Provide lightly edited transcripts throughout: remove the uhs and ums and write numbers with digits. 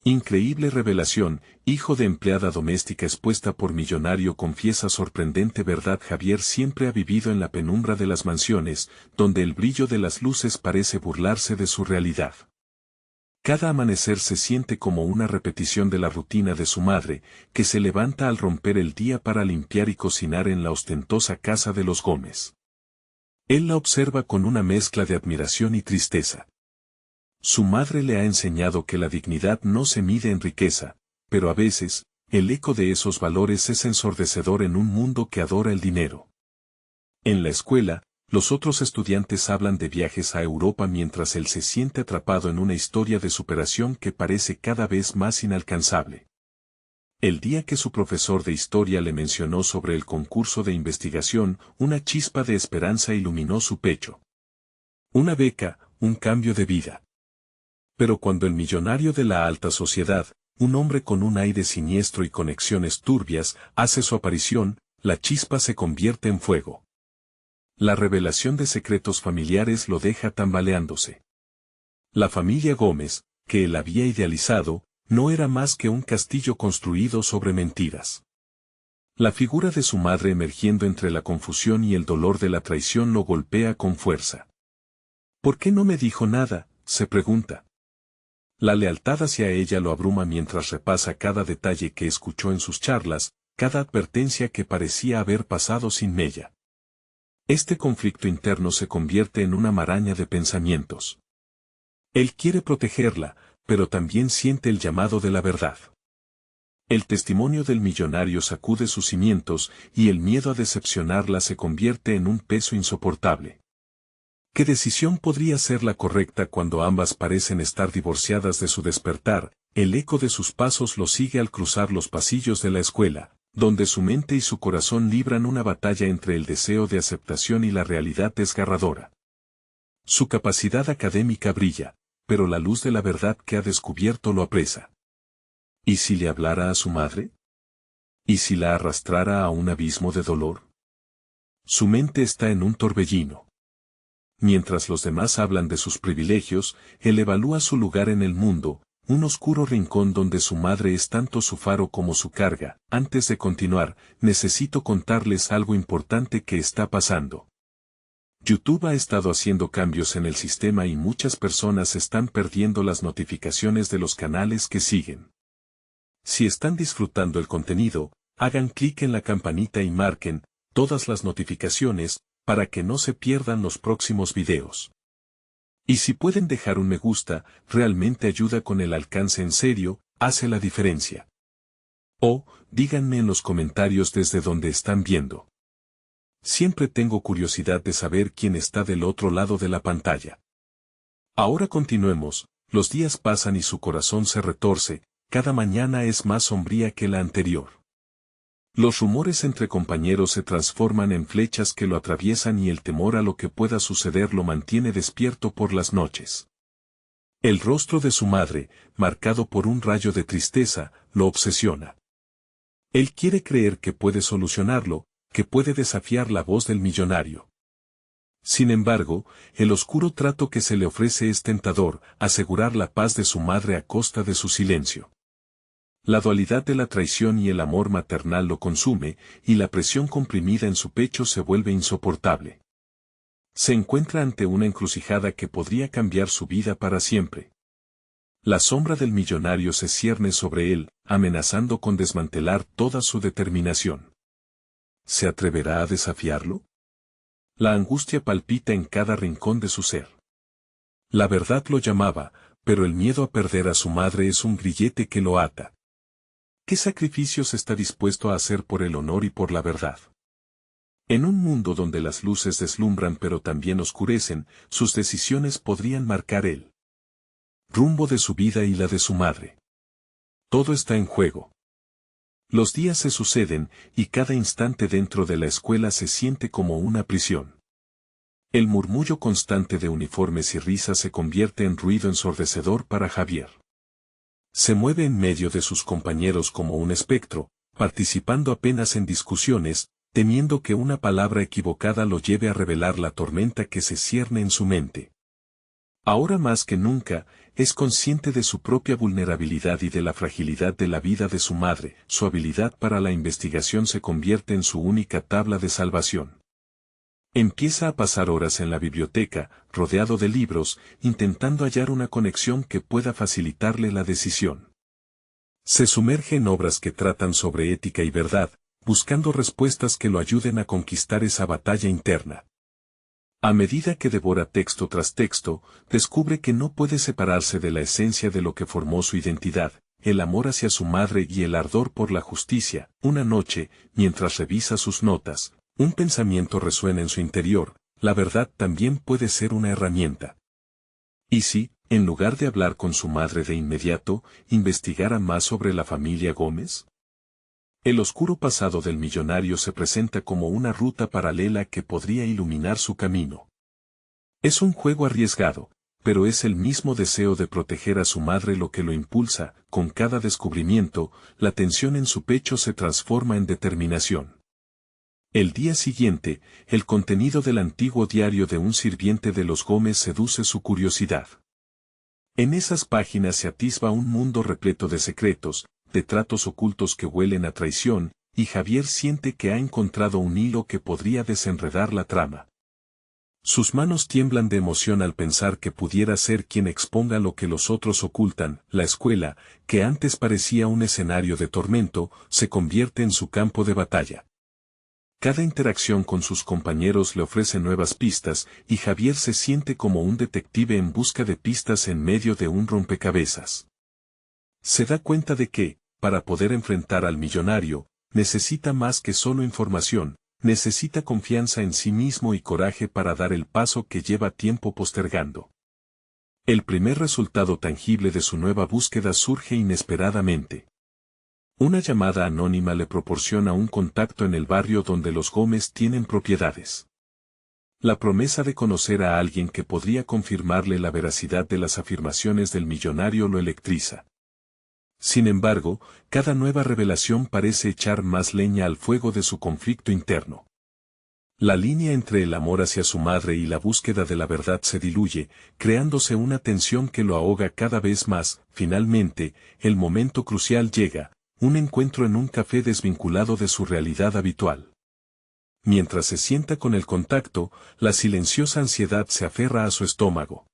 Increíble revelación, hijo de empleada doméstica expuesta por millonario confiesa sorprendente verdad. Javier siempre ha vivido en la penumbra de las mansiones, donde el brillo de las luces parece burlarse de su realidad. Cada amanecer se siente como una repetición de la rutina de su madre, que se levanta al romper el día para limpiar y cocinar en la ostentosa casa de los Gómez. Él la observa con una mezcla de admiración y tristeza. Su madre le ha enseñado que la dignidad no se mide en riqueza, pero a veces, el eco de esos valores es ensordecedor en un mundo que adora el dinero. En la escuela, los otros estudiantes hablan de viajes a Europa mientras él se siente atrapado en una historia de superación que parece cada vez más inalcanzable. El día que su profesor de historia le mencionó sobre el concurso de investigación, una chispa de esperanza iluminó su pecho. Una beca, un cambio de vida. Pero cuando el millonario de la alta sociedad, un hombre con un aire siniestro y conexiones turbias, hace su aparición, la chispa se convierte en fuego. La revelación de secretos familiares lo deja tambaleándose. La familia Gómez, que él había idealizado, no era más que un castillo construido sobre mentiras. La figura de su madre emergiendo entre la confusión y el dolor de la traición lo golpea con fuerza. ¿Por qué no me dijo nada?, se pregunta. La lealtad hacia ella lo abruma mientras repasa cada detalle que escuchó en sus charlas, cada advertencia que parecía haber pasado sin mella. Este conflicto interno se convierte en una maraña de pensamientos. Él quiere protegerla, pero también siente el llamado de la verdad. El testimonio del millonario sacude sus cimientos y el miedo a decepcionarla se convierte en un peso insoportable. ¿Qué decisión podría ser la correcta cuando ambas parecen estar divorciadas de su despertar? El eco de sus pasos lo sigue al cruzar los pasillos de la escuela, donde su mente y su corazón libran una batalla entre el deseo de aceptación y la realidad desgarradora. Su capacidad académica brilla, pero la luz de la verdad que ha descubierto lo apresa. ¿Y si le hablara a su madre? ¿Y si la arrastrara a un abismo de dolor? Su mente está en un torbellino. Mientras los demás hablan de sus privilegios, él evalúa su lugar en el mundo, un oscuro rincón donde su madre es tanto su faro como su carga. Antes de continuar, necesito contarles algo importante que está pasando. YouTube ha estado haciendo cambios en el sistema y muchas personas están perdiendo las notificaciones de los canales que siguen. Si están disfrutando el contenido, hagan clic en la campanita y marquen todas las notificaciones, para que no se pierdan los próximos videos. Y si pueden dejar un me gusta, realmente ayuda con el alcance en serio, hace la diferencia. O, díganme en los comentarios desde donde están viendo. Siempre tengo curiosidad de saber quién está del otro lado de la pantalla. Ahora continuemos, los días pasan y su corazón se retorce, cada mañana es más sombría que la anterior. Los rumores entre compañeros se transforman en flechas que lo atraviesan y el temor a lo que pueda suceder lo mantiene despierto por las noches. El rostro de su madre, marcado por un rayo de tristeza, lo obsesiona. Él quiere creer que puede solucionarlo, que puede desafiar la voz del millonario. Sin embargo, el oscuro trato que se le ofrece es tentador, asegurar la paz de su madre a costa de su silencio. La dualidad de la traición y el amor maternal lo consume, y la presión comprimida en su pecho se vuelve insoportable. Se encuentra ante una encrucijada que podría cambiar su vida para siempre. La sombra del millonario se cierne sobre él, amenazando con desmantelar toda su determinación. ¿Se atreverá a desafiarlo? La angustia palpita en cada rincón de su ser. La verdad lo llamaba, pero el miedo a perder a su madre es un grillete que lo ata. ¿Qué sacrificios está dispuesto a hacer por el honor y por la verdad? En un mundo donde las luces deslumbran pero también oscurecen, sus decisiones podrían marcar el rumbo de su vida y la de su madre. Todo está en juego. Los días se suceden, y cada instante dentro de la escuela se siente como una prisión. El murmullo constante de uniformes y risas se convierte en ruido ensordecedor para Javier. Se mueve en medio de sus compañeros como un espectro, participando apenas en discusiones, temiendo que una palabra equivocada lo lleve a revelar la tormenta que se cierne en su mente. Ahora más que nunca, es consciente de su propia vulnerabilidad y de la fragilidad de la vida de su madre. Su habilidad para la investigación se convierte en su única tabla de salvación. Empieza a pasar horas en la biblioteca, rodeado de libros, intentando hallar una conexión que pueda facilitarle la decisión. Se sumerge en obras que tratan sobre ética y verdad, buscando respuestas que lo ayuden a conquistar esa batalla interna. A medida que devora texto tras texto, descubre que no puede separarse de la esencia de lo que formó su identidad, el amor hacia su madre y el ardor por la justicia. Una noche, mientras revisa sus notas, un pensamiento resuena en su interior: la verdad también puede ser una herramienta. ¿Y si, en lugar de hablar con su madre de inmediato, investigara más sobre la familia Gómez? El oscuro pasado del millonario se presenta como una ruta paralela que podría iluminar su camino. Es un juego arriesgado, pero es el mismo deseo de proteger a su madre lo que lo impulsa. Con cada descubrimiento, la tensión en su pecho se transforma en determinación. El día siguiente, el contenido del antiguo diario de un sirviente de los Gómez seduce su curiosidad. En esas páginas se atisba un mundo repleto de secretos, de tratos ocultos que huelen a traición, y Javier siente que ha encontrado un hilo que podría desenredar la trama. Sus manos tiemblan de emoción al pensar que pudiera ser quien exponga lo que los otros ocultan. La escuela, que antes parecía un escenario de tormento, se convierte en su campo de batalla. Cada interacción con sus compañeros le ofrece nuevas pistas, y Javier se siente como un detective en busca de pistas en medio de un rompecabezas. Se da cuenta de que, para poder enfrentar al millonario, necesita más que solo información, necesita confianza en sí mismo y coraje para dar el paso que lleva tiempo postergando. El primer resultado tangible de su nueva búsqueda surge inesperadamente. Una llamada anónima le proporciona un contacto en el barrio donde los Gómez tienen propiedades. La promesa de conocer a alguien que podría confirmarle la veracidad de las afirmaciones del millonario lo electriza. Sin embargo, cada nueva revelación parece echar más leña al fuego de su conflicto interno. La línea entre el amor hacia su madre y la búsqueda de la verdad se diluye, creándose una tensión que lo ahoga cada vez más. Finalmente, el momento crucial llega: un encuentro en un café desvinculado de su realidad habitual. Mientras se sienta con el contacto, la silenciosa ansiedad se aferra a su estómago.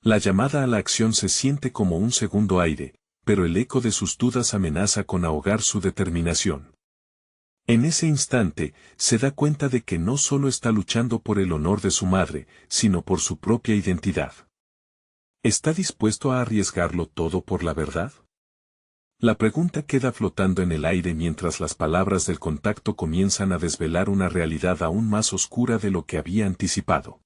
La llamada a la acción se siente como un segundo aire, pero el eco de sus dudas amenaza con ahogar su determinación. En ese instante, se da cuenta de que no solo está luchando por el honor de su madre, sino por su propia identidad. ¿Está dispuesto a arriesgarlo todo por la verdad? La pregunta queda flotando en el aire mientras las palabras del contacto comienzan a desvelar una realidad aún más oscura de lo que había anticipado.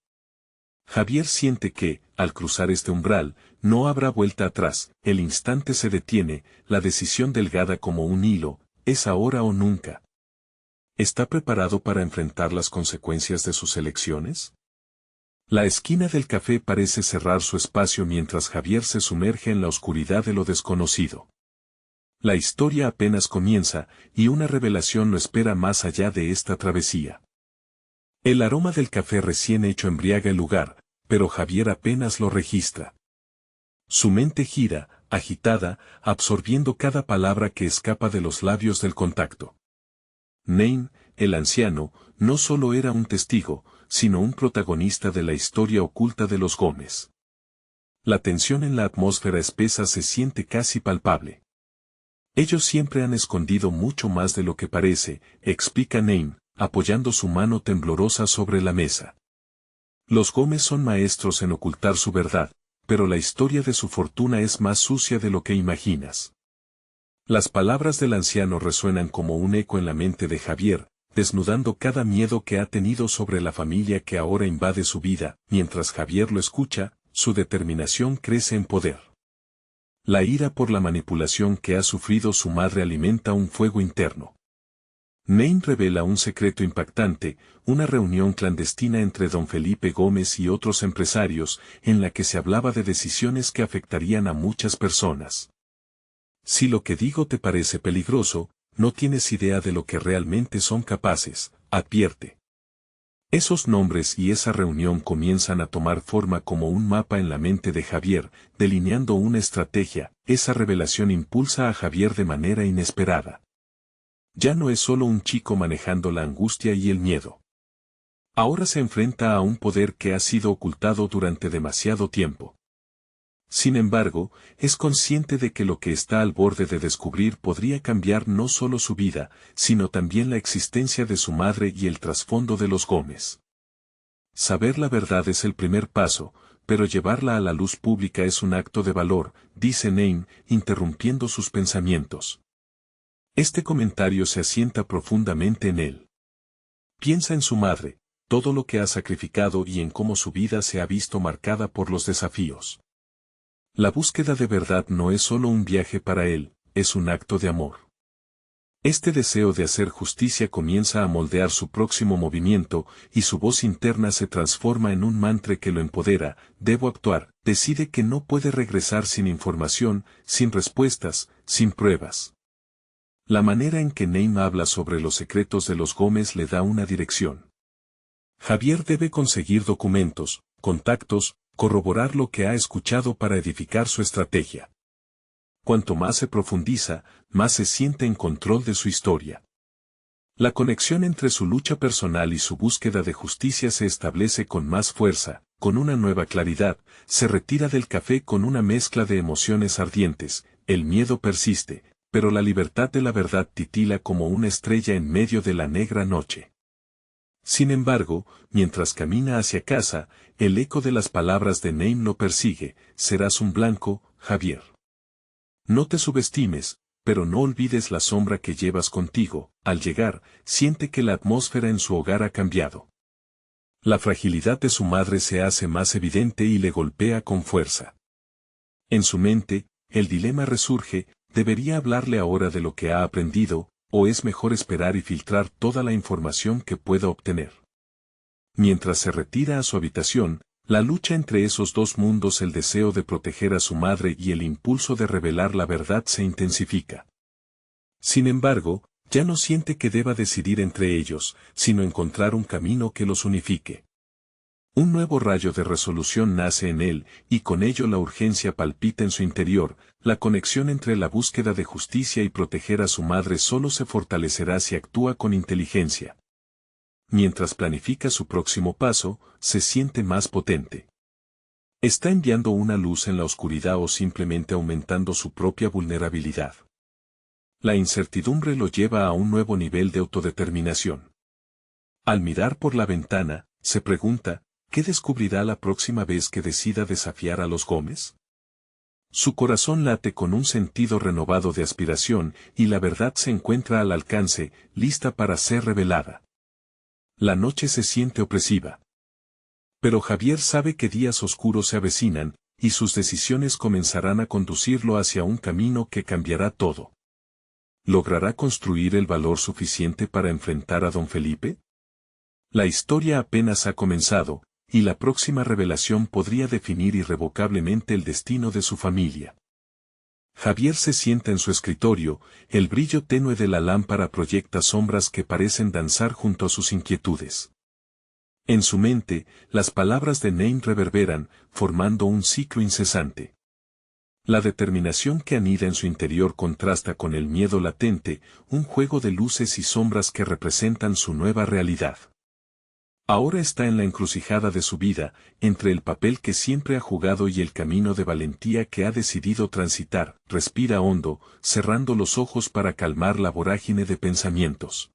Javier siente que, al cruzar este umbral, no habrá vuelta atrás. El instante se detiene, la decisión delgada como un hilo: es ahora o nunca. ¿Está preparado para enfrentar las consecuencias de sus elecciones? La esquina del café parece cerrar su espacio mientras Javier se sumerge en la oscuridad de lo desconocido. La historia apenas comienza, y una revelación lo espera más allá de esta travesía. El aroma del café recién hecho embriaga el lugar, pero Javier apenas lo registra. Su mente gira, agitada, absorbiendo cada palabra que escapa de los labios del contacto. Nain, el anciano, no solo era un testigo, sino un protagonista de la historia oculta de los Gómez. La tensión en la atmósfera espesa se siente casi palpable. Ellos siempre han escondido mucho más de lo que parece, explica Nain, apoyando su mano temblorosa sobre la mesa. Los Gómez son maestros en ocultar su verdad, pero la historia de su fortuna es más sucia de lo que imaginas. Las palabras del anciano resuenan como un eco en la mente de Javier, desnudando cada miedo que ha tenido sobre la familia que ahora invade su vida. Mientras Javier lo escucha, su determinación crece en poder. La ira por la manipulación que ha sufrido su madre alimenta un fuego interno. Nain revela un secreto impactante: una reunión clandestina entre don Felipe Gómez y otros empresarios, en la que se hablaba de decisiones que afectarían a muchas personas. Si lo que digo te parece peligroso, no tienes idea de lo que realmente son capaces, advierte. Esos nombres y esa reunión comienzan a tomar forma como un mapa en la mente de Javier, delineando una estrategia. Esa revelación impulsa a Javier de manera inesperada. Ya no es solo un chico manejando la angustia y el miedo. Ahora se enfrenta a un poder que ha sido ocultado durante demasiado tiempo. Sin embargo, es consciente de que lo que está al borde de descubrir podría cambiar no solo su vida, sino también la existencia de su madre y el trasfondo de los Gómez. Saber la verdad es el primer paso, pero llevarla a la luz pública es un acto de valor, dice Nain, interrumpiendo sus pensamientos. Este comentario se asienta profundamente en él. Piensa en su madre, todo lo que ha sacrificado y en cómo su vida se ha visto marcada por los desafíos. La búsqueda de verdad no es solo un viaje para él, es un acto de amor. Este deseo de hacer justicia comienza a moldear su próximo movimiento, y su voz interna se transforma en un mantra que lo empodera. Debo actuar. Decide que no puede regresar sin información, sin respuestas, sin pruebas. La manera en que Nain habla sobre los secretos de los Gómez le da una dirección. Javier debe conseguir documentos, contactos, corroborar lo que ha escuchado para edificar su estrategia. Cuanto más se profundiza, más se siente en control de su historia. La conexión entre su lucha personal y su búsqueda de justicia se establece con más fuerza, con una nueva claridad. Se retira del café con una mezcla de emociones ardientes. El miedo persiste, pero la libertad de la verdad titila como una estrella en medio de la negra noche. Sin embargo, mientras camina hacia casa, el eco de las palabras de Nain lo persigue. Serás un blanco, Javier. No te subestimes, pero no olvides la sombra que llevas contigo. Al llegar, siente que la atmósfera en su hogar ha cambiado. La fragilidad de su madre se hace más evidente y le golpea con fuerza. En su mente, el dilema resurge: ¿debería hablarle ahora de lo que ha aprendido, o es mejor esperar y filtrar toda la información que pueda obtener? Mientras se retira a su habitación, la lucha entre esos dos mundos, el deseo de proteger a su madre y el impulso de revelar la verdad, se intensifica. Sin embargo, ya no siente que deba decidir entre ellos, sino encontrar un camino que los unifique. Un nuevo rayo de resolución nace en él, y con ello la urgencia palpita en su interior. La conexión entre la búsqueda de justicia y proteger a su madre solo se fortalecerá si actúa con inteligencia. Mientras planifica su próximo paso, se siente más potente. ¿Está enviando una luz en la oscuridad o simplemente aumentando su propia vulnerabilidad? La incertidumbre lo lleva a un nuevo nivel de autodeterminación. Al mirar por la ventana, se pregunta: ¿qué descubrirá la próxima vez que decida desafiar a los Gómez? Su corazón late con un sentido renovado de aspiración, y la verdad se encuentra al alcance, lista para ser revelada. La noche se siente opresiva. Pero Javier sabe que días oscuros se avecinan, y sus decisiones comenzarán a conducirlo hacia un camino que cambiará todo. ¿Logrará construir el valor suficiente para enfrentar a don Felipe? La historia apenas ha comenzado, y la próxima revelación podría definir irrevocablemente el destino de su familia. Javier se sienta en su escritorio. El brillo tenue de la lámpara proyecta sombras que parecen danzar junto a sus inquietudes. En su mente, las palabras de Nain reverberan, formando un ciclo incesante. La determinación que anida en su interior contrasta con el miedo latente, un juego de luces y sombras que representan su nueva realidad. Ahora está en la encrucijada de su vida, entre el papel que siempre ha jugado y el camino de valentía que ha decidido transitar. Respira hondo, cerrando los ojos para calmar la vorágine de pensamientos.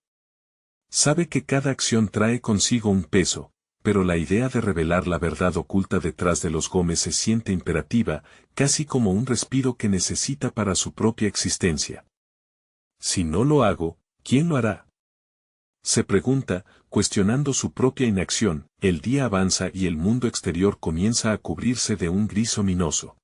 Sabe que cada acción trae consigo un peso, pero la idea de revelar la verdad oculta detrás de los Gómez se siente imperativa, casi como un respiro que necesita para su propia existencia. Si no lo hago, ¿quién lo hará? Se pregunta, cuestionando su propia inacción. El día avanza y el mundo exterior comienza a cubrirse de un gris ominoso.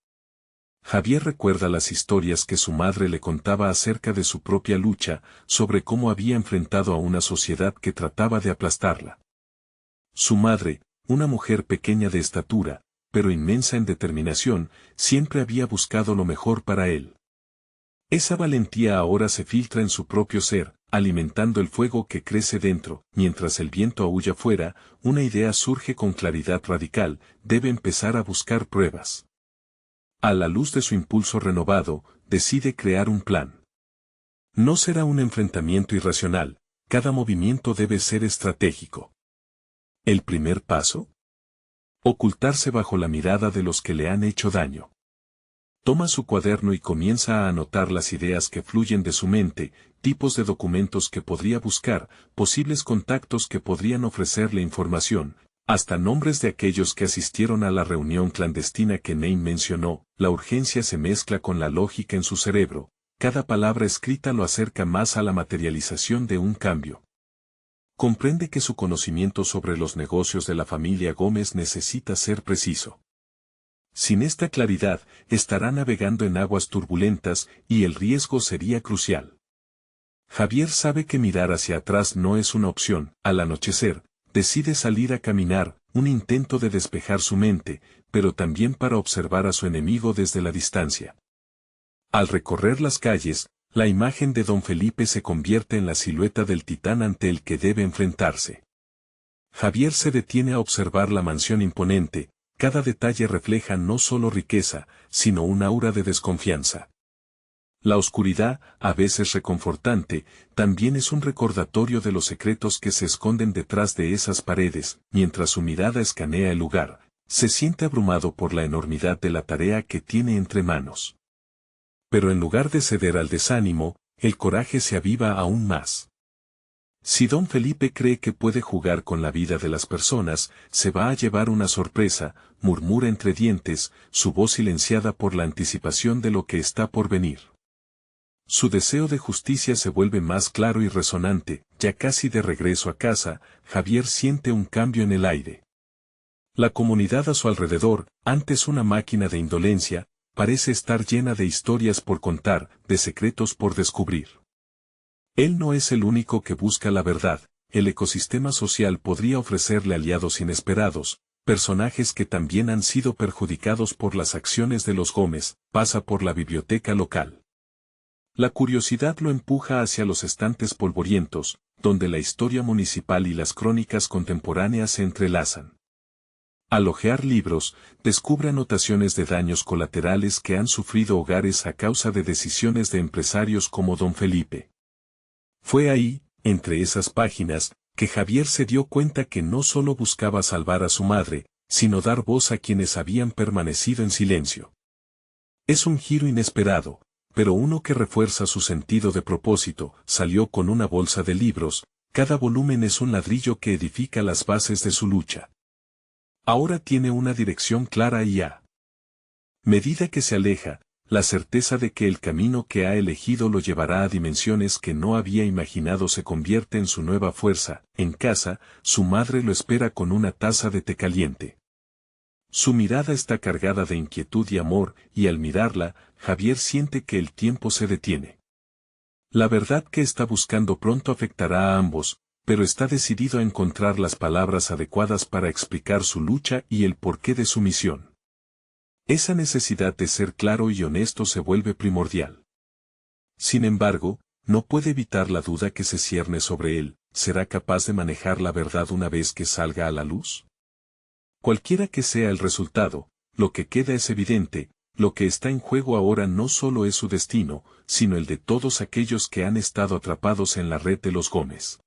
Javier recuerda las historias que su madre le contaba acerca de su propia lucha, sobre cómo había enfrentado a una sociedad que trataba de aplastarla. Su madre, una mujer pequeña de estatura, pero inmensa en determinación, siempre había buscado lo mejor para él. Esa valentía ahora se filtra en su propio ser, alimentando el fuego que crece dentro. Mientras el viento aúlla fuera, una idea surge con claridad radical, debe empezar a buscar pruebas. A la luz de su impulso renovado, decide crear un plan. No será un enfrentamiento irracional, cada movimiento debe ser estratégico. ¿El primer paso? Ocultarse bajo la mirada de los que le han hecho daño. Toma su cuaderno y comienza a anotar las ideas que fluyen de su mente, tipos de documentos que podría buscar, posibles contactos que podrían ofrecerle información, hasta nombres de aquellos que asistieron a la reunión clandestina que Neil mencionó. La urgencia se mezcla con la lógica en su cerebro, cada palabra escrita lo acerca más a la materialización de un cambio. Comprende que su conocimiento sobre los negocios de la familia Gómez necesita ser preciso. Sin esta claridad, estará navegando en aguas turbulentas y el riesgo sería crucial. Javier sabe que mirar hacia atrás no es una opción. Al anochecer, decide salir a caminar, un intento de despejar su mente, pero también para observar a su enemigo desde la distancia. Al recorrer las calles, la imagen de don Felipe se convierte en la silueta del titán ante el que debe enfrentarse. Javier se detiene a observar la mansión imponente. Cada detalle refleja no solo riqueza, sino un aura de desconfianza. La oscuridad, a veces reconfortante, también es un recordatorio de los secretos que se esconden detrás de esas paredes. Mientras su mirada escanea el lugar, se siente abrumado por la enormidad de la tarea que tiene entre manos. Pero en lugar de ceder al desánimo, el coraje se aviva aún más. Si don Felipe cree que puede jugar con la vida de las personas, se va a llevar una sorpresa, murmura entre dientes, su voz silenciada por la anticipación de lo que está por venir. Su deseo de justicia se vuelve más claro y resonante. Ya casi de regreso a casa, Javier siente un cambio en el aire. La comunidad a su alrededor, antes una máquina de indolencia, parece estar llena de historias por contar, de secretos por descubrir. Él no es el único que busca la verdad. El ecosistema social podría ofrecerle aliados inesperados, personajes que también han sido perjudicados por las acciones de los Gómez. Pasa por la biblioteca local. La curiosidad lo empuja hacia los estantes polvorientos, donde la historia municipal y las crónicas contemporáneas se entrelazan. Al hojear libros, descubre anotaciones de daños colaterales que han sufrido hogares a causa de decisiones de empresarios como don Felipe. Fue ahí, entre esas páginas, que Javier se dio cuenta que no solo buscaba salvar a su madre, sino dar voz a quienes habían permanecido en silencio. Es un giro inesperado, pero uno que refuerza su sentido de propósito. Salió con una bolsa de libros, cada volumen es un ladrillo que edifica las bases de su lucha. Ahora tiene una dirección clara y a medida que se aleja, la certeza de que el camino que ha elegido lo llevará a dimensiones que no había imaginado se convierte en su nueva fuerza. En casa, su madre lo espera con una taza de té caliente. Su mirada está cargada de inquietud y amor, y al mirarla, Javier siente que el tiempo se detiene. La verdad que está buscando pronto afectará a ambos, pero está decidido a encontrar las palabras adecuadas para explicar su lucha y el porqué de su misión. Esa necesidad de ser claro y honesto se vuelve primordial. Sin embargo, no puede evitar la duda que se cierne sobre él. ¿Será capaz de manejar la verdad una vez que salga a la luz? Cualquiera que sea el resultado, lo que queda es evidente. Lo que está en juego ahora no solo es su destino, sino el de todos aquellos que han estado atrapados en la red de los Gómez.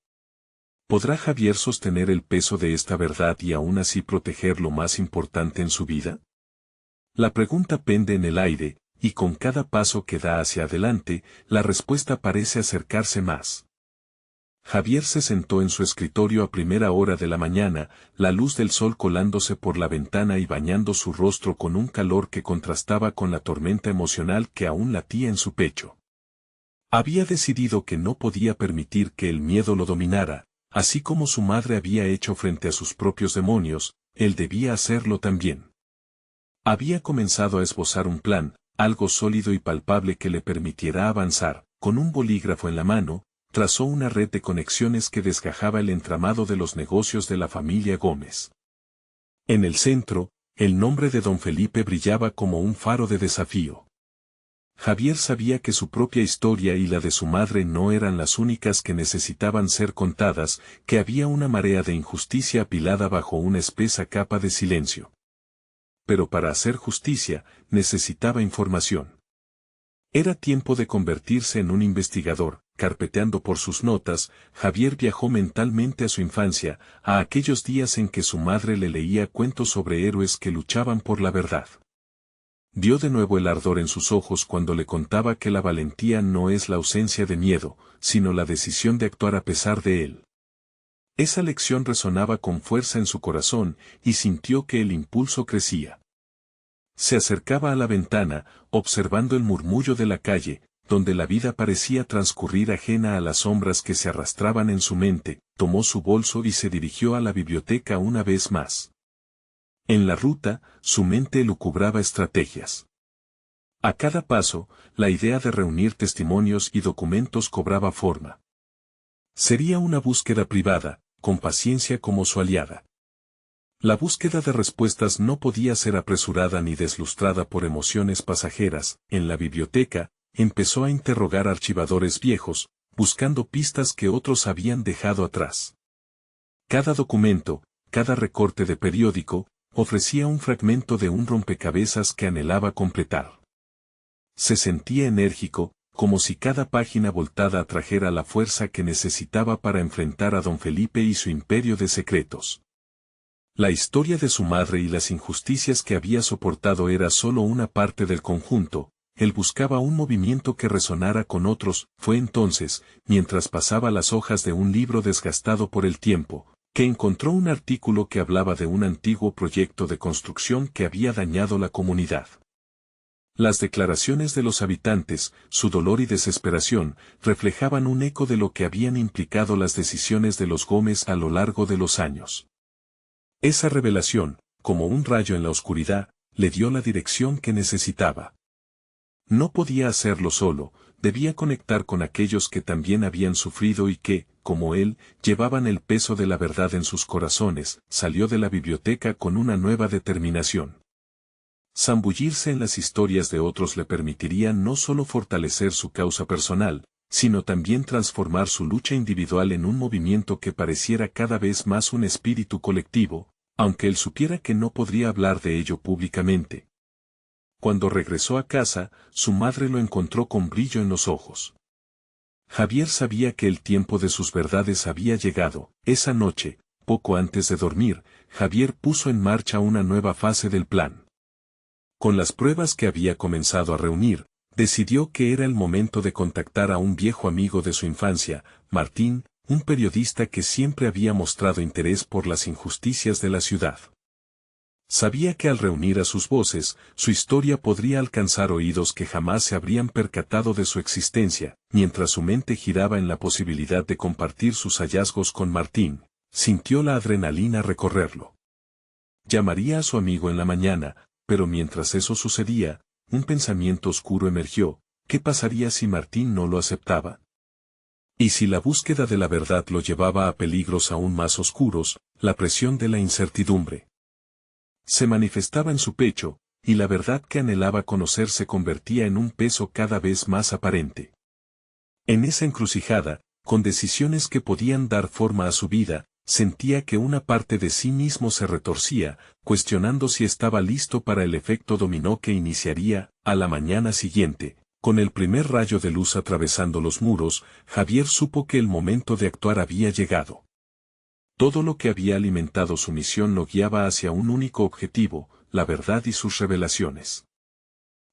¿Podrá Javier sostener el peso de esta verdad y aún así proteger lo más importante en su vida? La pregunta pende en el aire, y con cada paso que da hacia adelante, la respuesta parece acercarse más. Javier se sentó en su escritorio a primera hora de la mañana, la luz del sol colándose por la ventana y bañando su rostro con un calor que contrastaba con la tormenta emocional que aún latía en su pecho. Había decidido que no podía permitir que el miedo lo dominara, así como su madre había hecho frente a sus propios demonios, él debía hacerlo también. Había comenzado a esbozar un plan, algo sólido y palpable que le permitiera avanzar. Con un bolígrafo en la mano, trazó una red de conexiones que desgajaba el entramado de los negocios de la familia Gómez. En el centro, el nombre de don Felipe brillaba como un faro de desafío. Javier sabía que su propia historia y la de su madre no eran las únicas que necesitaban ser contadas, que había una marea de injusticia apilada bajo una espesa capa de silencio. Pero para hacer justicia, necesitaba información. Era tiempo de convertirse en un investigador. Carpeteando por sus notas, Javier viajó mentalmente a su infancia, a aquellos días en que su madre le leía cuentos sobre héroes que luchaban por la verdad. Vio de nuevo el ardor en sus ojos cuando le contaba que la valentía no es la ausencia de miedo, sino la decisión de actuar a pesar de él. Esa lección resonaba con fuerza en su corazón, y sintió que el impulso crecía. Se acercaba a la ventana, observando el murmullo de la calle, donde la vida parecía transcurrir ajena a las sombras que se arrastraban en su mente, tomó su bolso y se dirigió a la biblioteca una vez más. En la ruta, su mente elucubraba estrategias. A cada paso, la idea de reunir testimonios y documentos cobraba forma. Sería una búsqueda privada, con paciencia como su aliada. La búsqueda de respuestas no podía ser apresurada ni deslustrada por emociones pasajeras. En la biblioteca, empezó a interrogar archivadores viejos, buscando pistas que otros habían dejado atrás. Cada documento, cada recorte de periódico, ofrecía un fragmento de un rompecabezas que anhelaba completar. Se sentía enérgico, como si cada página voltada trajera la fuerza que necesitaba para enfrentar a don Felipe y su imperio de secretos. La historia de su madre y las injusticias que había soportado era solo una parte del conjunto. Él buscaba un movimiento que resonara con otros. Fue entonces, mientras pasaba las hojas de un libro desgastado por el tiempo, que encontró un artículo que hablaba de un antiguo proyecto de construcción que había dañado la comunidad. Las declaraciones de los habitantes, su dolor y desesperación, reflejaban un eco de lo que habían implicado las decisiones de los Gómez a lo largo de los años. Esa revelación, como un rayo en la oscuridad, le dio la dirección que necesitaba. No podía hacerlo solo, debía conectar con aquellos que también habían sufrido y que, como él, llevaban el peso de la verdad en sus corazones. Salió de la biblioteca con una nueva determinación. Zambullirse en las historias de otros le permitiría no solo fortalecer su causa personal, sino también transformar su lucha individual en un movimiento que pareciera cada vez más un espíritu colectivo, aunque él supiera que no podría hablar de ello públicamente. Cuando regresó a casa, su madre lo encontró con brillo en los ojos. Javier sabía que el tiempo de sus verdades había llegado. Esa noche, poco antes de dormir, Javier puso en marcha una nueva fase del plan. Con las pruebas que había comenzado a reunir, decidió que era el momento de contactar a un viejo amigo de su infancia, Martín, un periodista que siempre había mostrado interés por las injusticias de la ciudad. Sabía que al reunir a sus voces, su historia podría alcanzar oídos que jamás se habrían percatado de su existencia. Mientras su mente giraba en la posibilidad de compartir sus hallazgos con Martín, sintió la adrenalina recorrerlo. Llamaría a su amigo en la mañana, pero mientras eso sucedía, un pensamiento oscuro emergió. ¿Qué pasaría si Martín no lo aceptaba? Y si la búsqueda de la verdad lo llevaba a peligros aún más oscuros, la presión de la incertidumbre se manifestaba en su pecho, y la verdad que anhelaba conocer se convertía en un peso cada vez más aparente. En esa encrucijada, con decisiones que podían dar forma a su vida, sentía que una parte de sí mismo se retorcía, cuestionando si estaba listo para el efecto dominó que iniciaría. A la mañana siguiente, con el primer rayo de luz atravesando los muros, Javier supo que el momento de actuar había llegado. Todo lo que había alimentado su misión lo guiaba hacia un único objetivo, la verdad y sus revelaciones.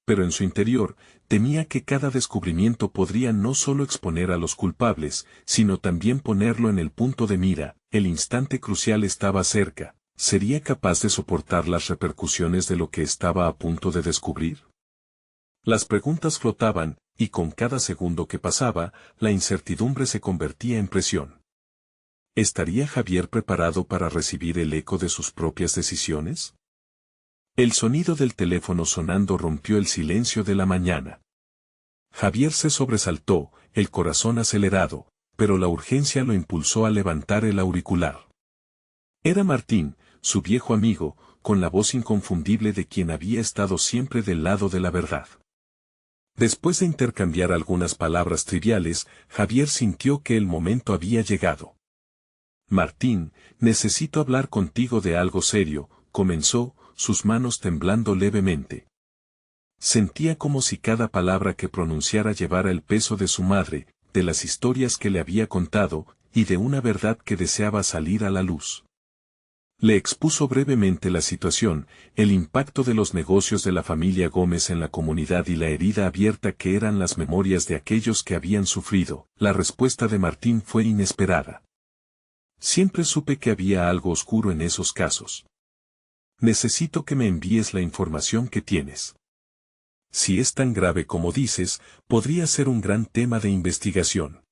Pero en su interior, temía que cada descubrimiento podría no solo exponer a los culpables, sino también ponerlo en el punto de mira. El instante crucial estaba cerca. ¿Sería capaz de soportar las repercusiones de lo que estaba a punto de descubrir? Las preguntas flotaban, y con cada segundo que pasaba, la incertidumbre se convertía en presión. ¿Estaría Javier preparado para recibir el eco de sus propias decisiones? El sonido del teléfono sonando rompió el silencio de la mañana. Javier se sobresaltó, el corazón acelerado, pero la urgencia lo impulsó a levantar el auricular. Era Martín, su viejo amigo, con la voz inconfundible de quien había estado siempre del lado de la verdad. Después de intercambiar algunas palabras triviales, Javier sintió que el momento había llegado. Martín, necesito hablar contigo de algo serio, comenzó, sus manos temblando levemente. Sentía como si cada palabra que pronunciara llevara el peso de su madre, de las historias que le había contado, y de una verdad que deseaba salir a la luz. Le expuso brevemente la situación, el impacto de los negocios de la familia Gómez en la comunidad y la herida abierta que eran las memorias de aquellos que habían sufrido. La respuesta de Martín fue inesperada. Siempre supe que había algo oscuro en esos casos. Necesito que me envíes la información que tienes. Si es tan grave como dices, podría ser un gran tema de investigación.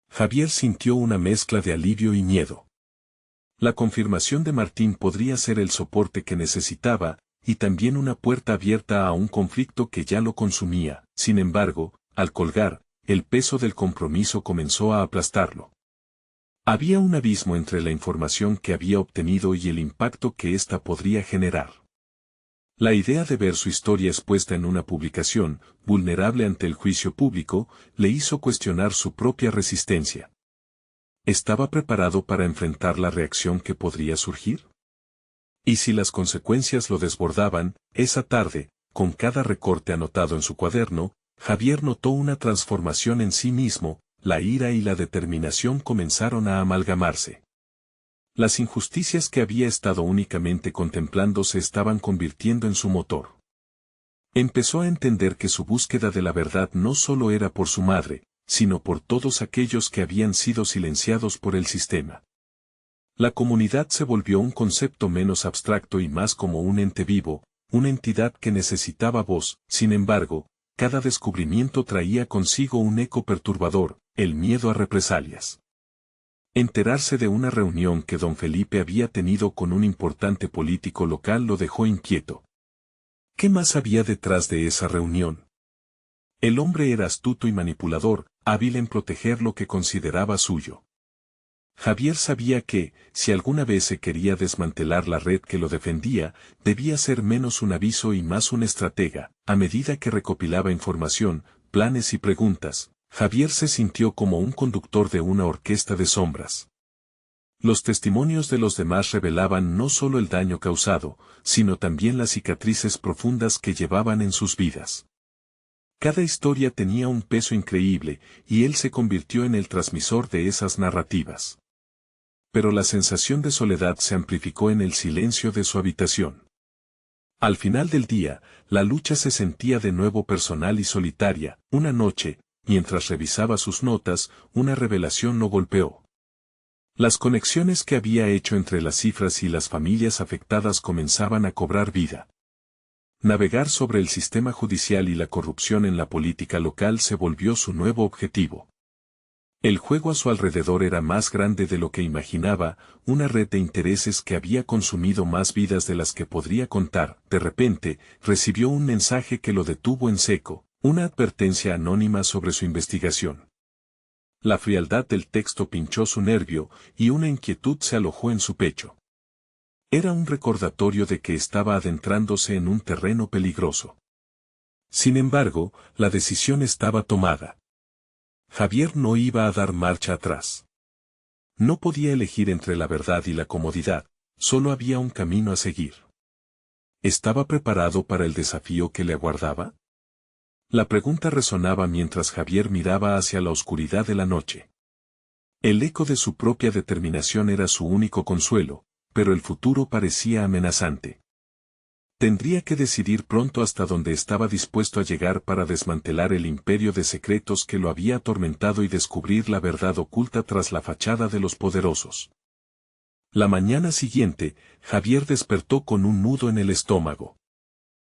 Javier sintió una mezcla de alivio y miedo. La confirmación de Martín podría ser el soporte que necesitaba, y también una puerta abierta a un conflicto que ya lo consumía. Sin embargo, al colgar, el peso del compromiso comenzó a aplastarlo. Había un abismo entre la información que había obtenido y el impacto que ésta podría generar. La idea de ver su historia expuesta en una publicación, vulnerable ante el juicio público, le hizo cuestionar su propia resistencia. ¿Estaba preparado para enfrentar la reacción que podría surgir? Y si las consecuencias lo desbordaban, esa tarde, con cada recorte anotado en su cuaderno, Javier notó una transformación en sí mismo, la ira y la determinación comenzaron a amalgamarse. Las injusticias que había estado únicamente contemplando se estaban convirtiendo en su motor. Empezó a entender que su búsqueda de la verdad no solo era por su madre, sino por todos aquellos que habían sido silenciados por el sistema. La comunidad se volvió un concepto menos abstracto y más como un ente vivo, una entidad que necesitaba voz. Sin embargo, cada descubrimiento traía consigo un eco perturbador, el miedo a represalias. Enterarse de una reunión que don Felipe había tenido con un importante político local lo dejó inquieto. ¿Qué más había detrás de esa reunión? El hombre era astuto y manipulador, hábil en proteger lo que consideraba suyo. Javier sabía que, si alguna vez se quería desmantelar la red que lo defendía, debía ser menos un aviso y más un estratega. A medida que recopilaba información, planes y preguntas, Javier se sintió como un conductor de una orquesta de sombras. Los testimonios de los demás revelaban no solo el daño causado, sino también las cicatrices profundas que llevaban en sus vidas. Cada historia tenía un peso increíble, y él se convirtió en el transmisor de esas narrativas. Pero la sensación de soledad se amplificó en el silencio de su habitación. Al final del día, la lucha se sentía de nuevo personal y solitaria. Una noche, mientras revisaba sus notas, una revelación lo golpeó. Las conexiones que había hecho entre las cifras y las familias afectadas comenzaban a cobrar vida. Navegar sobre el sistema judicial y la corrupción en la política local se volvió su nuevo objetivo. El juego a su alrededor era más grande de lo que imaginaba, una red de intereses que había consumido más vidas de las que podría contar. De repente, recibió un mensaje que lo detuvo en seco, una advertencia anónima sobre su investigación. La frialdad del texto pinchó su nervio, y una inquietud se alojó en su pecho. Era un recordatorio de que estaba adentrándose en un terreno peligroso. Sin embargo, la decisión estaba tomada. Javier no iba a dar marcha atrás. No podía elegir entre la verdad y la comodidad, solo había un camino a seguir. ¿Estaba preparado para el desafío que le aguardaba? La pregunta resonaba mientras Javier miraba hacia la oscuridad de la noche. El eco de su propia determinación era su único consuelo, pero el futuro parecía amenazante. Tendría que decidir pronto hasta dónde estaba dispuesto a llegar para desmantelar el imperio de secretos que lo había atormentado y descubrir la verdad oculta tras la fachada de los poderosos. La mañana siguiente, Javier despertó con un nudo en el estómago.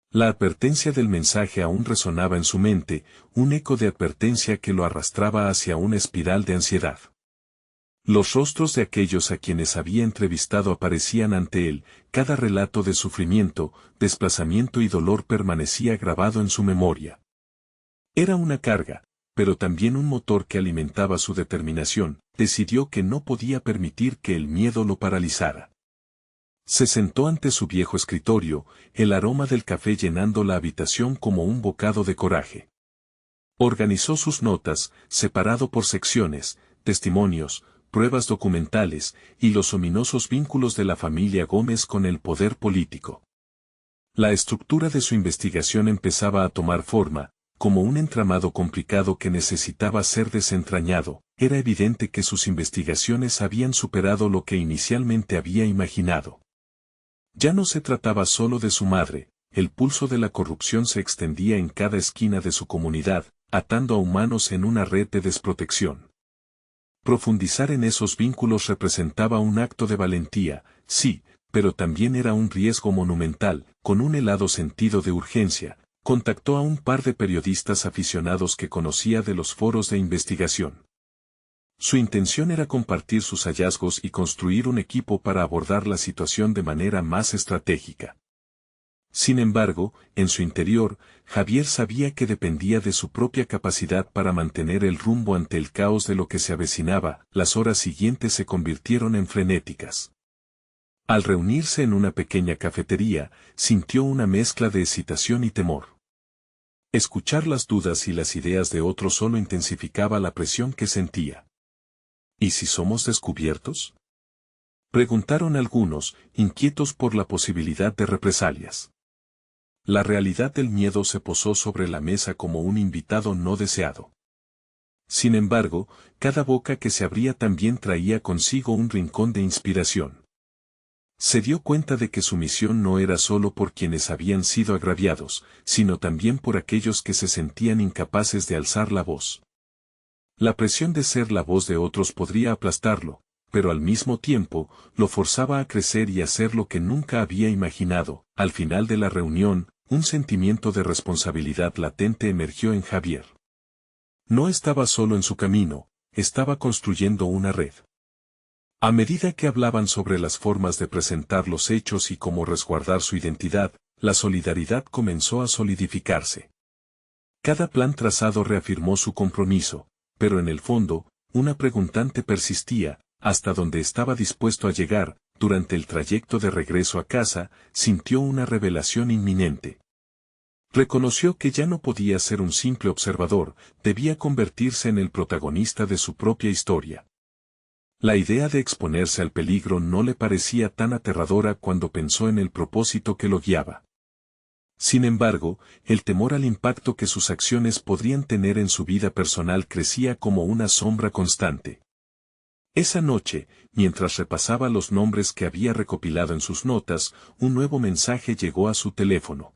La advertencia del mensaje aún resonaba en su mente, un eco de advertencia que lo arrastraba hacia una espiral de ansiedad. Los rostros de aquellos a quienes había entrevistado aparecían ante él, cada relato de sufrimiento, desplazamiento y dolor permanecía grabado en su memoria. Era una carga, pero también un motor que alimentaba su determinación. Decidió que no podía permitir que el miedo lo paralizara. Se sentó ante su viejo escritorio, el aroma del café llenando la habitación como un bocado de coraje. Organizó sus notas, separado por secciones, testimonios, pruebas documentales y los ominosos vínculos de la familia Gómez con el poder político. La estructura de su investigación empezaba a tomar forma, como un entramado complicado que necesitaba ser desentrañado. Era evidente que sus investigaciones habían superado lo que inicialmente había imaginado. Ya no se trataba solo de su madre, el pulso de la corrupción se extendía en cada esquina de su comunidad, atando a humanos en una red de desprotección. Profundizar en esos vínculos representaba un acto de valentía, sí, pero también era un riesgo monumental. Con un helado sentido de urgencia, contactó a un par de periodistas aficionados que conocía de los foros de investigación. Su intención era compartir sus hallazgos y construir un equipo para abordar la situación de manera más estratégica. Sin embargo, en su interior, Javier sabía que dependía de su propia capacidad para mantener el rumbo ante el caos de lo que se avecinaba. Las horas siguientes se convirtieron en frenéticas. Al reunirse en una pequeña cafetería, sintió una mezcla de excitación y temor. Escuchar las dudas y las ideas de otros solo intensificaba la presión que sentía. ¿Y si somos descubiertos?, preguntaron algunos, inquietos por la posibilidad de represalias. La realidad del miedo se posó sobre la mesa como un invitado no deseado. Sin embargo, cada boca que se abría también traía consigo un rincón de inspiración. Se dio cuenta de que su misión no era solo por quienes habían sido agraviados, sino también por aquellos que se sentían incapaces de alzar la voz. La presión de ser la voz de otros podría aplastarlo, pero al mismo tiempo, lo forzaba a crecer y hacer lo que nunca había imaginado. Al final de la reunión, un sentimiento de responsabilidad latente emergió en Javier. No estaba solo en su camino, estaba construyendo una red. A medida que hablaban sobre las formas de presentar los hechos y cómo resguardar su identidad, la solidaridad comenzó a solidificarse. Cada plan trazado reafirmó su compromiso, pero en el fondo, una preguntante persistía, hasta donde estaba dispuesto a llegar. Durante el trayecto de regreso a casa, sintió una revelación inminente. Reconoció que ya no podía ser un simple observador, debía convertirse en el protagonista de su propia historia. La idea de exponerse al peligro no le parecía tan aterradora cuando pensó en el propósito que lo guiaba. Sin embargo, el temor al impacto que sus acciones podrían tener en su vida personal crecía como una sombra constante. Esa noche, mientras repasaba los nombres que había recopilado en sus notas, un nuevo mensaje llegó a su teléfono.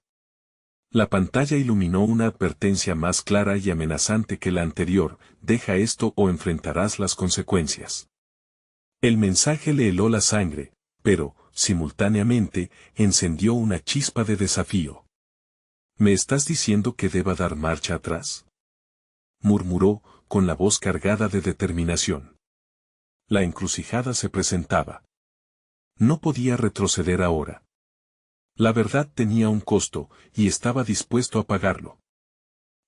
La pantalla iluminó una advertencia más clara y amenazante que la anterior: deja esto o enfrentarás las consecuencias. El mensaje le heló la sangre, pero, simultáneamente, encendió una chispa de desafío. ¿Me estás diciendo que deba dar marcha atrás?, murmuró, con la voz cargada de determinación. La encrucijada se presentaba. No podía retroceder ahora. La verdad tenía un costo, y estaba dispuesto a pagarlo.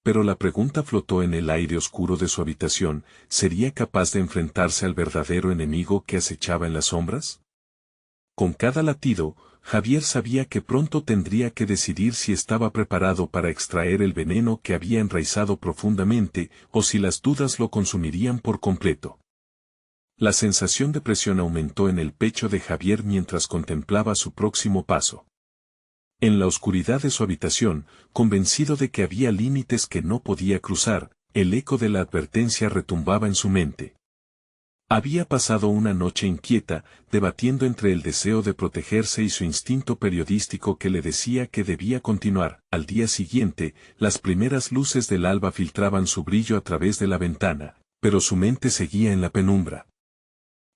Pero la pregunta flotó en el aire oscuro de su habitación: ¿sería capaz de enfrentarse al verdadero enemigo que acechaba en las sombras? Con cada latido, Javier sabía que pronto tendría que decidir si estaba preparado para extraer el veneno que había enraizado profundamente, o si las dudas lo consumirían por completo. La sensación de presión aumentó en el pecho de Javier mientras contemplaba su próximo paso. En la oscuridad de su habitación, convencido de que había límites que no podía cruzar, el eco de la advertencia retumbaba en su mente. Había pasado una noche inquieta, debatiendo entre el deseo de protegerse y su instinto periodístico que le decía que debía continuar. Al día siguiente, las primeras luces del alba filtraban su brillo a través de la ventana, pero su mente seguía en la penumbra.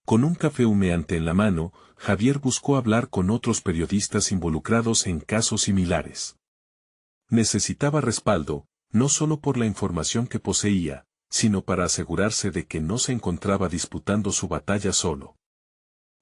Con un café humeante en la mano, Javier buscó hablar con otros periodistas involucrados en casos similares. Necesitaba respaldo, no solo por la información que poseía, sino para asegurarse de que no se encontraba disputando su batalla solo.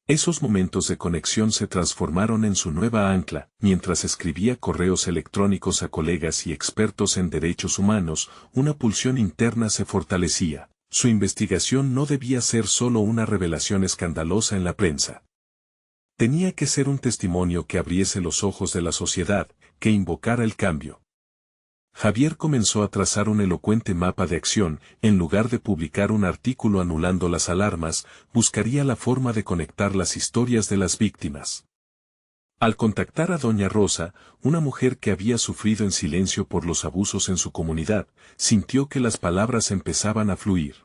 Esos momentos de conexión se transformaron en su nueva ancla. Mientras escribía correos electrónicos a colegas y expertos en derechos humanos, una pulsión interna se fortalecía. Su investigación no debía ser solo una revelación escandalosa en la prensa. Tenía que ser un testimonio que abriese los ojos de la sociedad, que invocara el cambio. Javier comenzó a trazar un elocuente mapa de acción. En lugar de publicar un artículo anulando las alarmas, buscaría la forma de conectar las historias de las víctimas. Al contactar a doña Rosa, una mujer que había sufrido en silencio por los abusos en su comunidad, sintió que las palabras empezaban a fluir.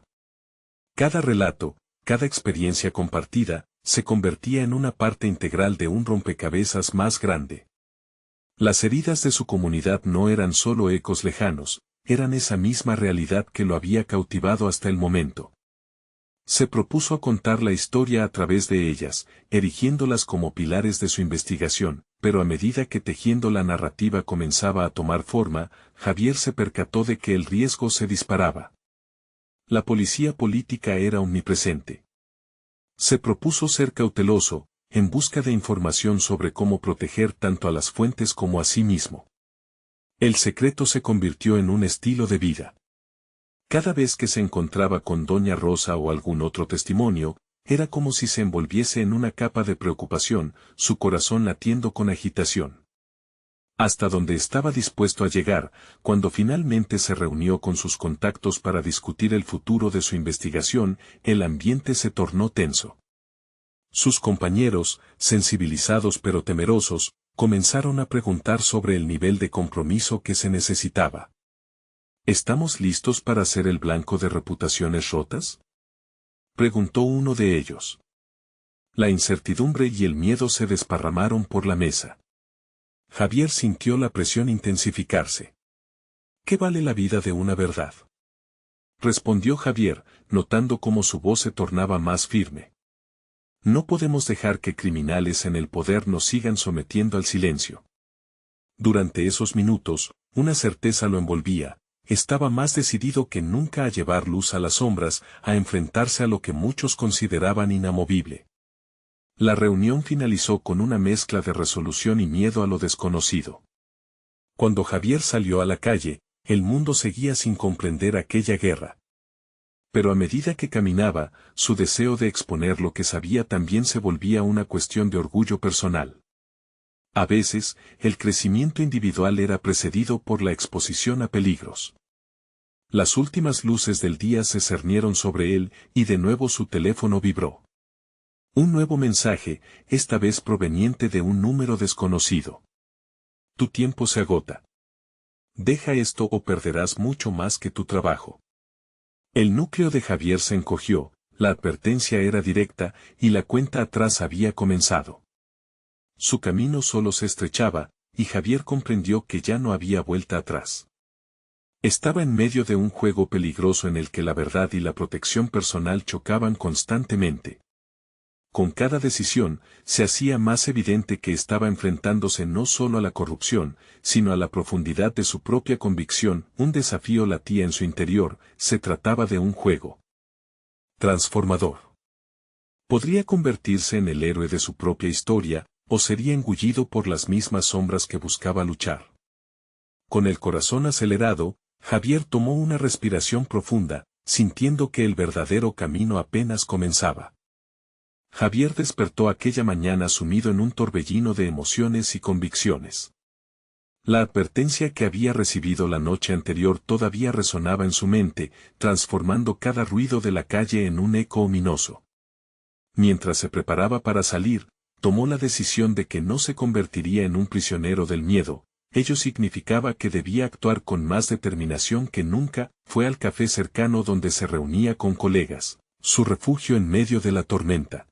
Cada relato, cada experiencia compartida, se convertía en una parte integral de un rompecabezas más grande. Las heridas de su comunidad no eran solo ecos lejanos, eran esa misma realidad que lo había cautivado hasta el momento. Se propuso contar la historia a través de ellas, erigiéndolas como pilares de su investigación, pero a medida que tejiendo la narrativa comenzaba a tomar forma, Javier se percató de que el riesgo se disparaba. La policía política era omnipresente. Se propuso ser cauteloso, en busca de información sobre cómo proteger tanto a las fuentes como a sí mismo. El secreto se convirtió en un estilo de vida. Cada vez que se encontraba con doña Rosa o algún otro testimonio, era como si se envolviese en una capa de preocupación, su corazón latiendo con agitación. Hasta donde estaba dispuesto a llegar, cuando finalmente se reunió con sus contactos para discutir el futuro de su investigación, el ambiente se tornó tenso. Sus compañeros, sensibilizados pero temerosos, comenzaron a preguntar sobre el nivel de compromiso que se necesitaba. ¿Estamos listos para ser el blanco de reputaciones rotas?, preguntó uno de ellos. La incertidumbre y el miedo se desparramaron por la mesa. Javier sintió la presión intensificarse. ¿Qué vale la vida de una verdad?, respondió Javier, notando cómo su voz se tornaba más firme. No podemos dejar que criminales en el poder nos sigan sometiendo al silencio. Durante esos minutos, una certeza lo envolvía. Estaba más decidido que nunca a llevar luz a las sombras, a enfrentarse a lo que muchos consideraban inamovible. La reunión finalizó con una mezcla de resolución y miedo a lo desconocido. Cuando Javier salió a la calle, el mundo seguía sin comprender aquella guerra. Pero a medida que caminaba, su deseo de exponer lo que sabía también se volvía una cuestión de orgullo personal. A veces, el crecimiento individual era precedido por la exposición a peligros. Las últimas luces del día se cernieron sobre él, y de nuevo su teléfono vibró. Un nuevo mensaje, esta vez proveniente de un número desconocido. Tu tiempo se agota. Deja esto o perderás mucho más que tu trabajo. El núcleo de Javier se encogió, la advertencia era directa, y la cuenta atrás había comenzado. Su camino solo se estrechaba, y Javier comprendió que ya no había vuelta atrás. Estaba en medio de un juego peligroso en el que la verdad y la protección personal chocaban constantemente. Con cada decisión, se hacía más evidente que estaba enfrentándose no solo a la corrupción, sino a la profundidad de su propia convicción. Un desafío latía en su interior, se trataba de un juego transformador. Podría convertirse en el héroe de su propia historia, o sería engullido por las mismas sombras que buscaba luchar. Con el corazón acelerado, Javier tomó una respiración profunda, sintiendo que el verdadero camino apenas comenzaba. Javier despertó aquella mañana sumido en un torbellino de emociones y convicciones. La advertencia que había recibido la noche anterior todavía resonaba en su mente, transformando cada ruido de la calle en un eco ominoso. Mientras se preparaba para salir, tomó la decisión de que no se convertiría en un prisionero del miedo. Ello significaba que debía actuar con más determinación que nunca. Fue al café cercano donde se reunía con colegas, su refugio en medio de la tormenta.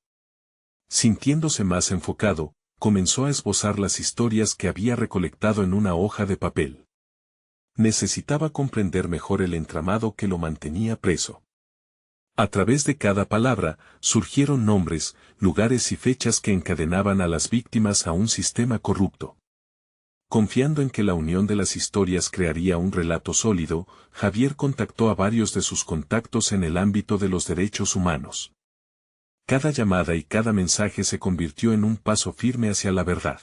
Sintiéndose más enfocado, comenzó a esbozar las historias que había recolectado en una hoja de papel. Necesitaba comprender mejor el entramado que lo mantenía preso. A través de cada palabra, surgieron nombres, lugares y fechas que encadenaban a las víctimas a un sistema corrupto. Confiando en que la unión de las historias crearía un relato sólido, Javier contactó a varios de sus contactos en el ámbito de los derechos humanos. Cada llamada y cada mensaje se convirtió en un paso firme hacia la verdad.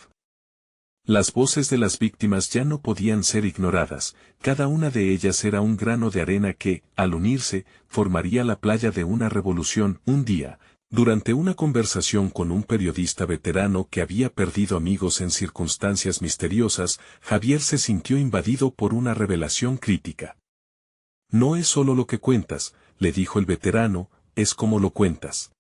Las voces de las víctimas ya no podían ser ignoradas, cada una de ellas era un grano de arena que, al unirse, formaría la playa de una revolución. Un día, Durante una conversación con un periodista veterano que había perdido amigos en circunstancias misteriosas, Javier se sintió invadido por una revelación crítica. No es solo lo que cuentas, le dijo el veterano, es como lo cuentas.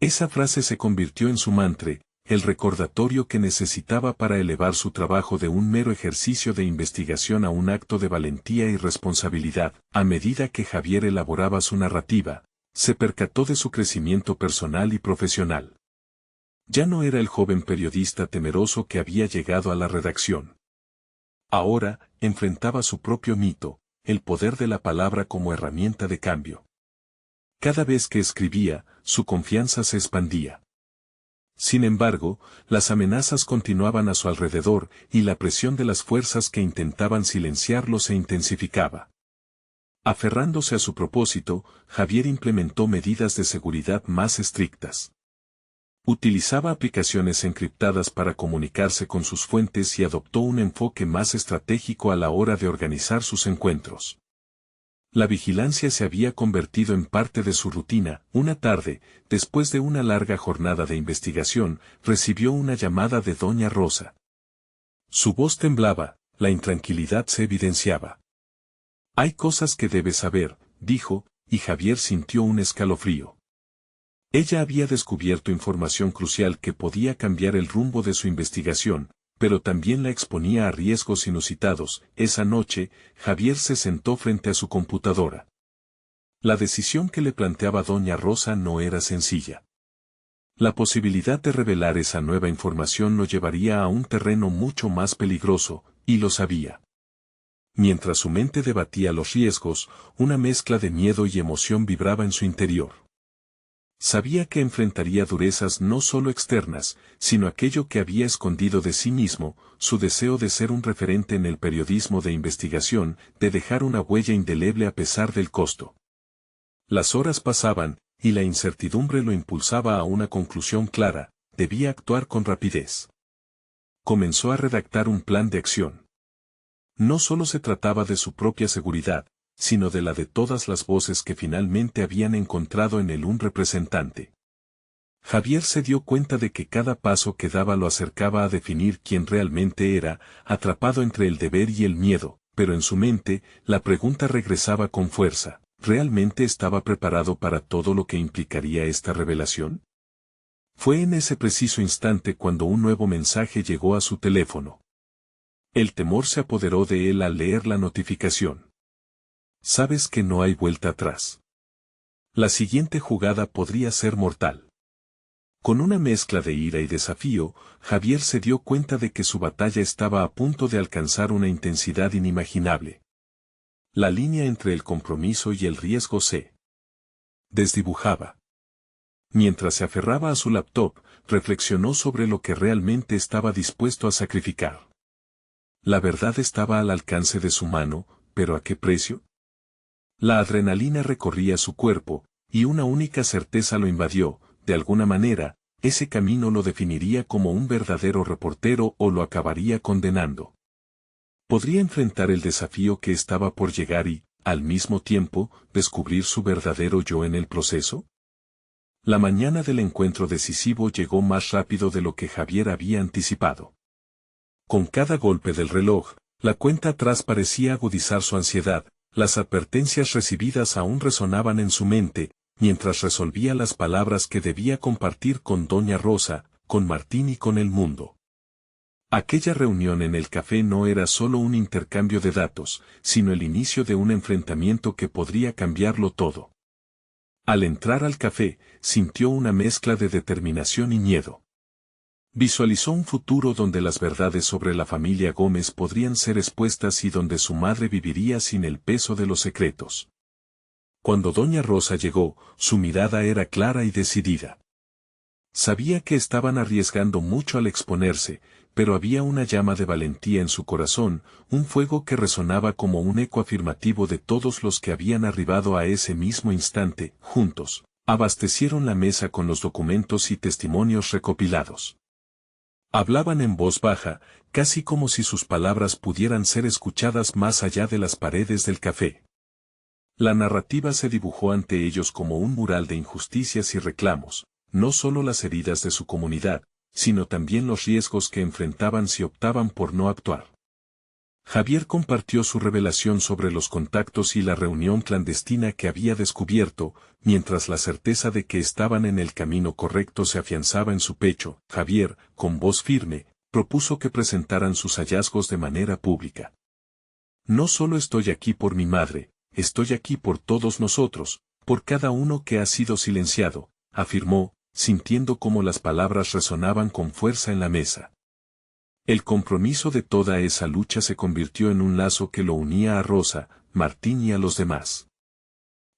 Esa frase se convirtió en su mantra, el recordatorio que necesitaba para elevar su trabajo de un mero ejercicio de investigación a un acto de valentía y responsabilidad. A medida que Javier elaboraba su narrativa, se percató de su crecimiento personal y profesional. Ya no era el joven periodista temeroso que había llegado a la redacción. Ahora, enfrentaba su propio mito, el poder de la palabra como herramienta de cambio. Cada vez que escribía, su confianza se expandía. Sin embargo, las amenazas continuaban a su alrededor y la presión de las fuerzas que intentaban silenciarlo se intensificaba. Aferrándose a su propósito, Javier implementó medidas de seguridad más estrictas. Utilizaba aplicaciones encriptadas para comunicarse con sus fuentes y adoptó un enfoque más estratégico a la hora de organizar sus encuentros. La vigilancia se había convertido en parte de su rutina. Una tarde, después de una larga jornada de investigación, recibió una llamada de Doña Rosa. Su voz temblaba, la intranquilidad se evidenciaba. Hay cosas que debes saber, dijo, y Javier sintió un escalofrío. Ella había descubierto información crucial que podía cambiar el rumbo de su investigación, pero también la exponía a riesgos inusitados. Esa noche, Javier se sentó frente a su computadora. La decisión que le planteaba Doña Rosa no era sencilla. La posibilidad de revelar esa nueva información lo llevaría a un terreno mucho más peligroso, y lo sabía. Mientras su mente debatía los riesgos, una mezcla de miedo y emoción vibraba en su interior. Sabía que enfrentaría durezas no solo externas, sino aquello que había escondido de sí mismo, su deseo de ser un referente en el periodismo de investigación, de dejar una huella indeleble a pesar del costo. Las horas pasaban, y la incertidumbre lo impulsaba a una conclusión clara: debía actuar con rapidez. Comenzó a redactar un plan de acción. No solo se trataba de su propia seguridad, sino de la de todas las voces que finalmente habían encontrado en él un representante. Javier se dio cuenta de que cada paso que daba lo acercaba a definir quién realmente era, atrapado entre el deber y el miedo, pero en su mente, la pregunta regresaba con fuerza: ¿realmente estaba preparado para todo lo que implicaría esta revelación? Fue en ese preciso instante cuando un nuevo mensaje llegó a su teléfono. El temor se apoderó de él al leer la notificación. Sabes que no hay vuelta atrás. La siguiente jugada podría ser mortal. Con una mezcla de ira y desafío, Javier se dio cuenta de que su batalla estaba a punto de alcanzar una intensidad inimaginable. La línea entre el compromiso y el riesgo se desdibujaba. Mientras se aferraba a su laptop, reflexionó sobre lo que realmente estaba dispuesto a sacrificar. La verdad estaba al alcance de su mano, pero ¿a qué precio? La adrenalina recorría su cuerpo, y una única certeza lo invadió: de alguna manera, ese camino lo definiría como un verdadero reportero o lo acabaría condenando. Podría enfrentar el desafío que estaba por llegar y, al mismo tiempo, descubrir su verdadero yo en el proceso. La mañana del encuentro decisivo llegó más rápido de lo que Javier había anticipado. Con cada golpe del reloj, la cuenta atrás parecía agudizar su ansiedad. Las advertencias recibidas aún resonaban en su mente, mientras resolvía las palabras que debía compartir con Doña Rosa, con Martín y con el mundo. Aquella reunión en el café no era solo un intercambio de datos, sino el inicio de un enfrentamiento que podría cambiarlo todo. Al entrar al café, sintió una mezcla de determinación y miedo. Visualizó un futuro donde las verdades sobre la familia Gómez podrían ser expuestas y donde su madre viviría sin el peso de los secretos. Cuando Doña Rosa llegó, su mirada era clara y decidida. Sabía que estaban arriesgando mucho al exponerse, pero había una llama de valentía en su corazón, un fuego que resonaba como un eco afirmativo de todos los que habían arribado a ese mismo instante. Juntos, abastecieron la mesa con los documentos y testimonios recopilados. Hablaban en voz baja, casi como si sus palabras pudieran ser escuchadas más allá de las paredes del café. La narrativa se dibujó ante ellos como un mural de injusticias y reclamos, no solo las heridas de su comunidad, sino también los riesgos que enfrentaban si optaban por no actuar. Javier compartió su revelación sobre los contactos y la reunión clandestina que había descubierto, mientras la certeza de que estaban en el camino correcto se afianzaba en su pecho. Javier, con voz firme, propuso que presentaran sus hallazgos de manera pública. No solo estoy aquí por mi madre, estoy aquí por todos nosotros, por cada uno que ha sido silenciado, afirmó, sintiendo cómo las palabras resonaban con fuerza en la mesa. El compromiso de toda esa lucha se convirtió en un lazo que lo unía a Rosa, Martín y a los demás.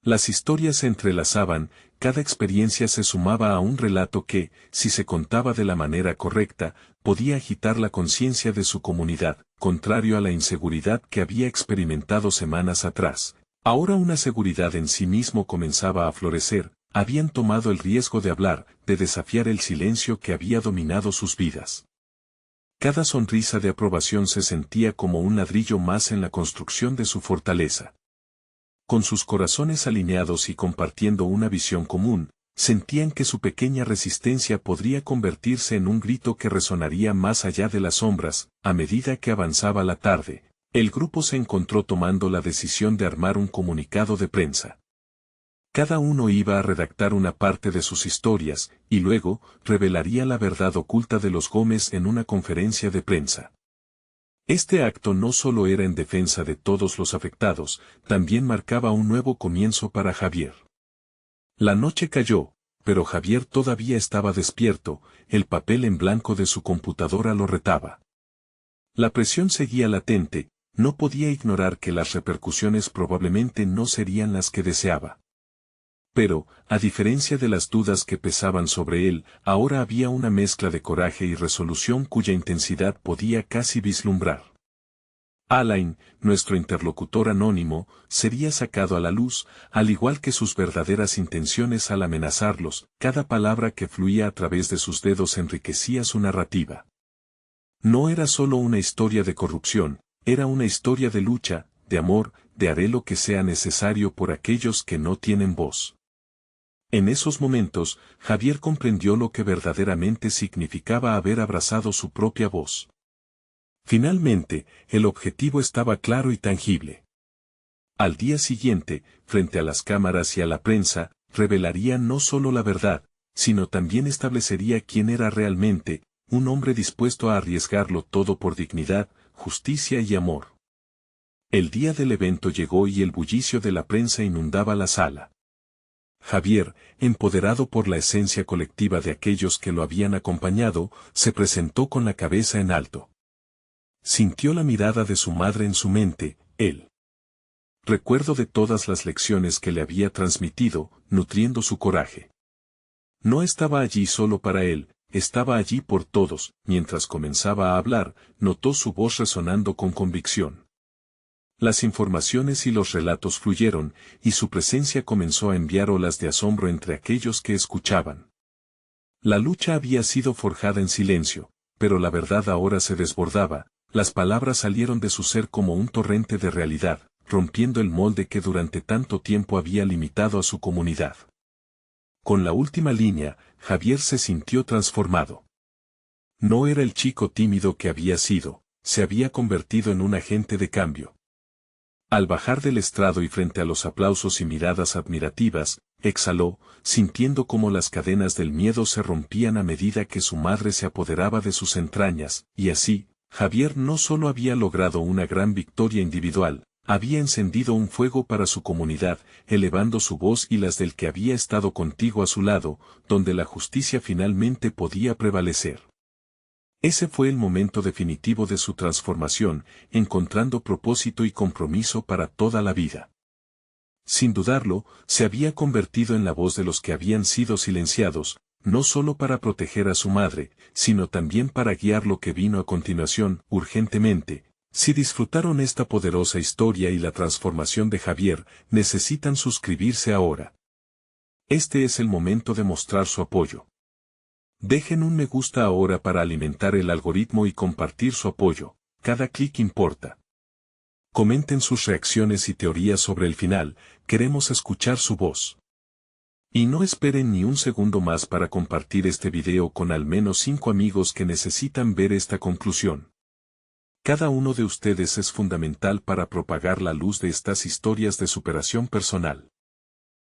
Las historias se entrelazaban, cada experiencia se sumaba a un relato que, si se contaba de la manera correcta, podía agitar la conciencia de su comunidad, contrario a la inseguridad que había experimentado semanas atrás. Ahora una seguridad en sí mismo comenzaba a florecer, habían tomado el riesgo de hablar, de desafiar el silencio que había dominado sus vidas. Cada sonrisa de aprobación se sentía como un ladrillo más en la construcción de su fortaleza. Con sus corazones alineados y compartiendo una visión común, sentían que su pequeña resistencia podría convertirse en un grito que resonaría más allá de las sombras. A medida que avanzaba la tarde, el grupo se encontró tomando la decisión de armar un comunicado de prensa. Cada uno iba a redactar una parte de sus historias, y luego, revelaría la verdad oculta de los Gómez en una conferencia de prensa. Este acto no solo era en defensa de todos los afectados, también marcaba un nuevo comienzo para Javier. La noche cayó, pero Javier todavía estaba despierto, el papel en blanco de su computadora lo retaba. La presión seguía latente, no podía ignorar que las repercusiones probablemente no serían las que deseaba. Pero, a diferencia de las dudas que pesaban sobre él, ahora había una mezcla de coraje y resolución cuya intensidad podía casi vislumbrar. Alain, nuestro interlocutor anónimo, sería sacado a la luz, al igual que sus verdaderas intenciones al amenazarlos. Cada palabra que fluía a través de sus dedos enriquecía su narrativa. No era solo una historia de corrupción, era una historia de lucha, de amor, de haré lo que sea necesario por aquellos que no tienen voz. En esos momentos, Javier comprendió lo que verdaderamente significaba haber abrazado su propia voz. Finalmente, el objetivo estaba claro y tangible. Al día siguiente, frente a las cámaras y a la prensa, revelaría no solo la verdad, sino también establecería quién era realmente, un hombre dispuesto a arriesgarlo todo por dignidad, justicia y amor. El día del evento llegó y el bullicio de la prensa inundaba la sala. Javier, empoderado por la esencia colectiva de aquellos que lo habían acompañado, se presentó con la cabeza en alto. Sintió la mirada de su madre en su mente, el recuerdo de todas las lecciones que le había transmitido, nutriendo su coraje. No estaba allí solo para él, estaba allí por todos. Mientras comenzaba a hablar, notó su voz resonando con convicción. Las informaciones y los relatos fluyeron, y su presencia comenzó a enviar olas de asombro entre aquellos que escuchaban. La lucha había sido forjada en silencio, pero la verdad ahora se desbordaba, las palabras salieron de su ser como un torrente de realidad, rompiendo el molde que durante tanto tiempo había limitado a su comunidad. Con la última línea, Javier se sintió transformado. No era el chico tímido que había sido, se había convertido en un agente de cambio. Al bajar del estrado y frente a los aplausos y miradas admirativas, exhaló, sintiendo cómo las cadenas del miedo se rompían a medida que su madre se apoderaba de sus entrañas, y así, Javier no solo había logrado una gran victoria individual, había encendido un fuego para su comunidad, elevando su voz y las del que había estado contigo a su lado, donde la justicia finalmente podía prevalecer. Ese fue el momento definitivo de su transformación, encontrando propósito y compromiso para toda la vida. Sin dudarlo, se había convertido en la voz de los que habían sido silenciados, no solo para proteger a su madre, sino también para guiar lo que vino a continuación, urgentemente. Si disfrutaron esta poderosa historia y la transformación de Javier, necesitan suscribirse ahora. Este es el momento de mostrar su apoyo. Dejen un me gusta ahora para alimentar el algoritmo y compartir su apoyo, cada clic importa. Comenten sus reacciones y teorías sobre el final, queremos escuchar su voz. Y no esperen ni un segundo más para compartir este video con al menos 5 amigos que necesitan ver esta conclusión. Cada uno de ustedes es fundamental para propagar la luz de estas historias de superación personal.